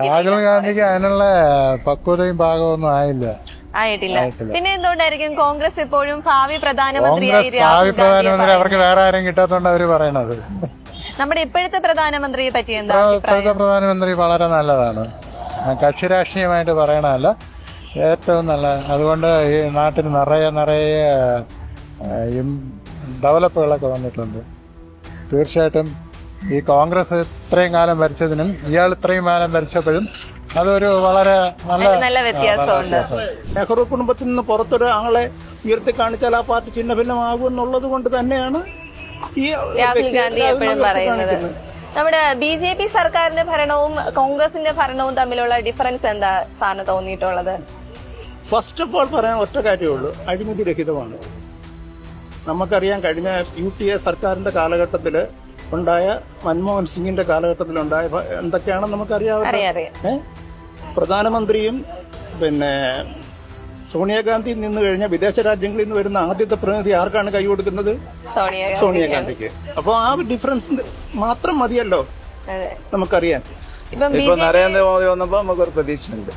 രാഹുൽ ഗാന്ധിക്ക് അതിനുള്ള പക്വതയും ഭാഗമൊന്നും ആയിട്ടില്ല. പിന്നെ എന്തുകൊണ്ടായിരിക്കും കോൺഗ്രസ് ഇപ്പോഴും ഭാവി കോൺഗ്രസ് ഭാവി പ്രധാനമന്ത്രി അവർക്ക് വേറെ ആരും കിട്ടാത്തോണ്ട് അവര് പറയണത്. നമ്മുടെ ഇപ്പോഴത്തെ പ്രധാനമന്ത്രിയെ പറ്റി എന്താ ഇപ്പോഴത്തെ പ്രധാനമന്ത്രി വളരെ നല്ലതാണ്. കക്ഷി രാഷ്ട്രീയമായിട്ട് പറയണതല്ല, ഏറ്റവും നല്ല. അതുകൊണ്ട് ഈ നാട്ടിൽ നിറയെ ഡെവലപ്പുകളൊക്കെ വന്നിട്ടുണ്ട്. തീർച്ചയായിട്ടും ഈ കോൺഗ്രസ് ഇത്രയും കാലം ഭരിച്ചതിനും ഇയാൾ ഇത്രയും കാലം ഭരിച്ചപ്പോഴും അതൊരു വളരെ നല്ല വ്യത്യാസമുണ്ട്. നെഹ്റു കുടുംബത്തിൽ നിന്ന് പുറത്തൊരാളെ ഉയർത്തി കാണിച്ചാൽ ആ പാർട്ടി ചിഹ്ന ഭിന്നമാകും എന്നുള്ളത് കൊണ്ട് തന്നെയാണ് ഈ രാഹുൽ ഗാന്ധി എപ്പോഴും പറയുന്നത്. നമ്മുടെ BJP സർക്കാരിന്റെ ഭരണവും കോൺഗ്രസിന്റെ ഭരണവും തമ്മിലുള്ള ഡിഫറൻസ് എന്താ സാറിന് തോന്നിയിട്ടുള്ളത്? ഫസ്റ്റ് ഓഫ് ഓൾ പറയാൻ ഒറ്റ കാര്യമേ ഉള്ളൂ, അഴിമതി രഹിതമാണ്. നമുക്കറിയാം, കഴിഞ്ഞ UPA സർക്കാരിന്റെ കാലഘട്ടത്തിൽ ഉണ്ടായ, മൻമോഹൻ സിംഗിന്റെ കാലഘട്ടത്തിലുണ്ടായ എന്തൊക്കെയാണെന്ന് നമുക്കറിയാവുന്ന പ്രധാനമന്ത്രിയും പിന്നെ സോണിയാഗാന്ധി നിന്ന് കഴിഞ്ഞ വിദേശ രാജ്യങ്ങളിൽ നിന്ന് വരുന്ന ആദ്യത്തെ പ്രതിനിധി ആർക്കാണ് കൈ കൊടുക്കുന്നത്? സോണിയാഗാന്ധിക്ക്. അപ്പോൾ ആ ഡിഫറൻസ് മാത്രം മതിയല്ലോ നമുക്കറിയാൻ. ഇപ്പൊ നരേന്ദ്രമോദി വന്നപ്പോ നമുക്കൊരു പ്രതീക്ഷയുണ്ട്.